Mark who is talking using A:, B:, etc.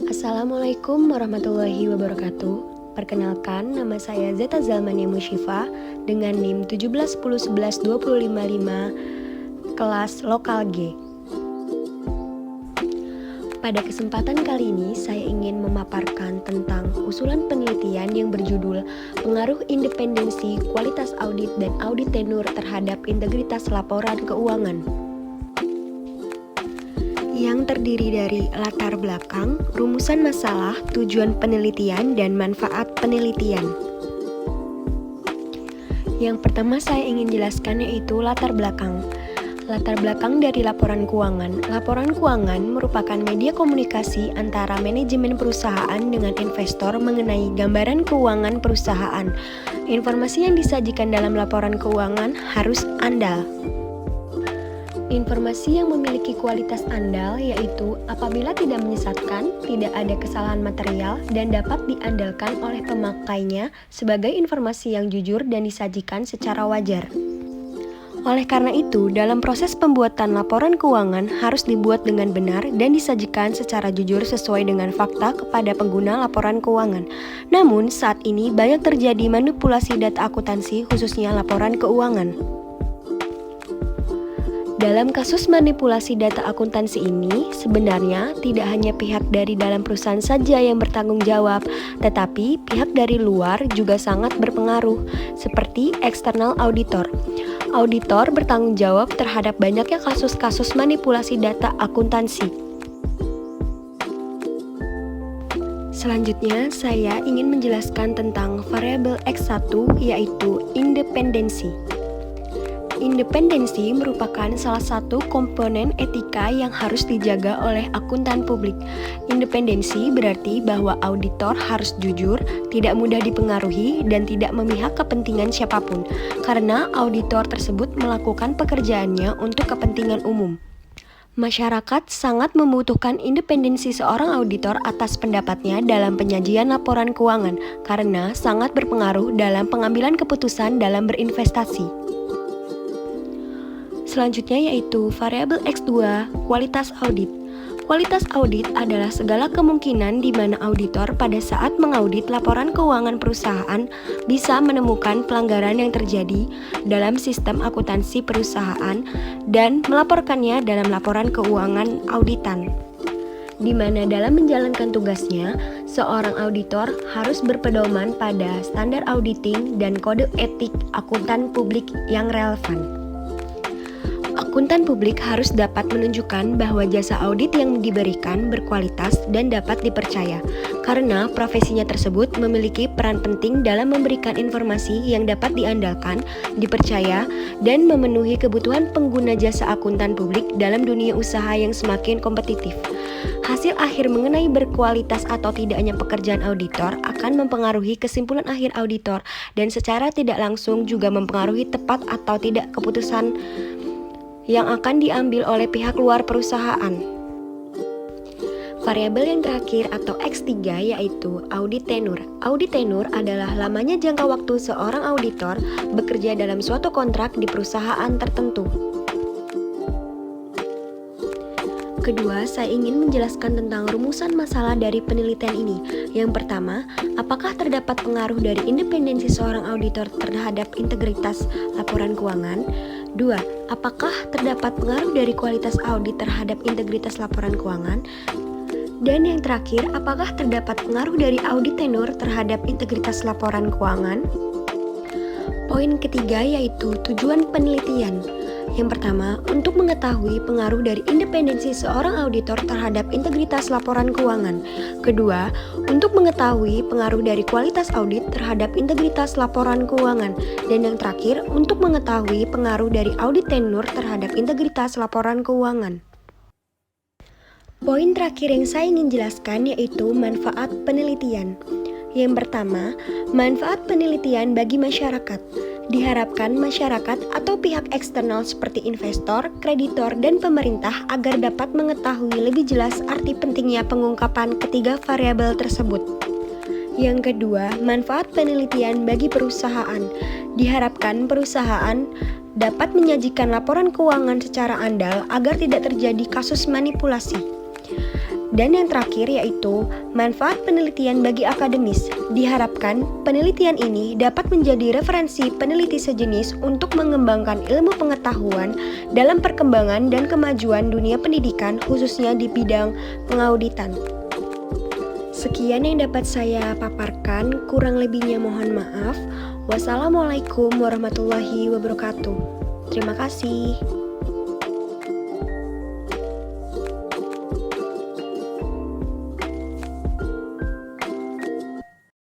A: Assalamualaikum warahmatullahi wabarakatuh. Perkenalkan, nama saya Zeta Zalmania Musyifa dengan NIM 1711255 kelas lokal G. Pada kesempatan kali ini, saya ingin memaparkan tentang usulan penelitian yang berjudul Pengaruh Independensi, Kualitas Audit, dan Audit Tenur terhadap Integritas Laporan Keuangan, yang terdiri dari latar belakang, rumusan masalah, tujuan penelitian, dan manfaat penelitian. Yang pertama saya ingin jelaskan yaitu latar belakang. Latar belakang dari laporan keuangan. Laporan keuangan merupakan media komunikasi antara manajemen perusahaan dengan investor mengenai gambaran keuangan perusahaan. Informasi yang disajikan dalam laporan keuangan harus andal. Informasi yang memiliki kualitas andal yaitu apabila tidak menyesatkan, tidak ada kesalahan material, dan dapat diandalkan oleh pemakainya sebagai informasi yang jujur dan disajikan secara wajar. Oleh karena itu, dalam proses pembuatan laporan keuangan harus dibuat dengan benar dan disajikan secara jujur sesuai dengan fakta kepada pengguna laporan keuangan. Namun, saat ini banyak terjadi manipulasi data akuntansi khususnya laporan keuangan. Dalam kasus manipulasi data akuntansi ini, sebenarnya tidak hanya pihak dari dalam perusahaan saja yang bertanggung jawab, tetapi pihak dari luar juga sangat berpengaruh, seperti eksternal auditor. Auditor bertanggung jawab terhadap banyaknya kasus-kasus manipulasi data akuntansi. Selanjutnya, saya ingin menjelaskan tentang variabel X1, yaitu independensi. Independensi merupakan salah satu komponen etika yang harus dijaga oleh akuntan publik. Independensi berarti bahwa auditor harus jujur, tidak mudah dipengaruhi, dan tidak memihak kepentingan siapapun, karena auditor tersebut melakukan pekerjaannya untuk kepentingan umum. Masyarakat sangat membutuhkan independensi seorang auditor atas pendapatnya dalam penyajian laporan keuangan, karena sangat berpengaruh dalam pengambilan keputusan dalam berinvestasi. Selanjutnya yaitu variabel X2, kualitas audit. Kualitas audit adalah segala kemungkinan di mana auditor pada saat mengaudit laporan keuangan perusahaan bisa menemukan pelanggaran yang terjadi dalam sistem akuntansi perusahaan dan melaporkannya dalam laporan keuangan auditan. Di mana dalam menjalankan tugasnya, seorang auditor harus berpedoman pada standar auditing dan kode etik akuntan publik yang relevan. Akuntan publik harus dapat menunjukkan bahwa jasa audit yang diberikan berkualitas dan dapat dipercaya, karena profesinya tersebut memiliki peran penting dalam memberikan informasi yang dapat diandalkan, dipercaya, dan memenuhi kebutuhan pengguna jasa akuntan publik dalam dunia usaha yang semakin kompetitif. Hasil akhir mengenai berkualitas atau tidaknya pekerjaan auditor akan mempengaruhi kesimpulan akhir auditor dan secara tidak langsung juga mempengaruhi tepat atau tidak keputusan yang akan diambil oleh pihak luar perusahaan. Variabel yang terakhir atau X3 yaitu audit tenur. Audit tenur adalah lamanya jangka waktu seorang auditor bekerja dalam suatu kontrak di perusahaan tertentu. Kedua, saya ingin menjelaskan tentang rumusan masalah dari penelitian ini. Yang pertama, apakah terdapat pengaruh dari independensi seorang auditor terhadap integritas laporan keuangan? 2. Apakah terdapat pengaruh dari kualitas audit terhadap integritas laporan keuangan? Dan yang terakhir, apakah terdapat pengaruh dari audit tenur terhadap integritas laporan keuangan? Poin ketiga yaitu tujuan penelitian. Yang pertama, untuk mengetahui pengaruh dari independensi seorang auditor terhadap integritas laporan keuangan. Kedua, untuk mengetahui pengaruh dari kualitas audit terhadap integritas laporan keuangan. Dan yang terakhir, untuk mengetahui pengaruh dari audit tenur terhadap integritas laporan keuangan. Poin terakhir yang saya ingin jelaskan yaitu manfaat penelitian. Yang pertama, manfaat penelitian bagi masyarakat. Diharapkan masyarakat atau pihak eksternal seperti investor, kreditor, dan pemerintah agar dapat mengetahui lebih jelas arti pentingnya pengungkapan ketiga variabel tersebut. Yang kedua, manfaat penelitian bagi perusahaan. Diharapkan perusahaan dapat menyajikan laporan keuangan secara andal agar tidak terjadi kasus manipulasi. Dan yang terakhir yaitu manfaat penelitian bagi akademis. Diharapkan penelitian ini dapat menjadi referensi peneliti sejenis untuk mengembangkan ilmu pengetahuan dalam perkembangan dan kemajuan dunia pendidikan khususnya di bidang pengauditan. Sekian yang dapat saya paparkan, kurang lebihnya mohon maaf. Wassalamualaikum warahmatullahi wabarakatuh. Terima kasih.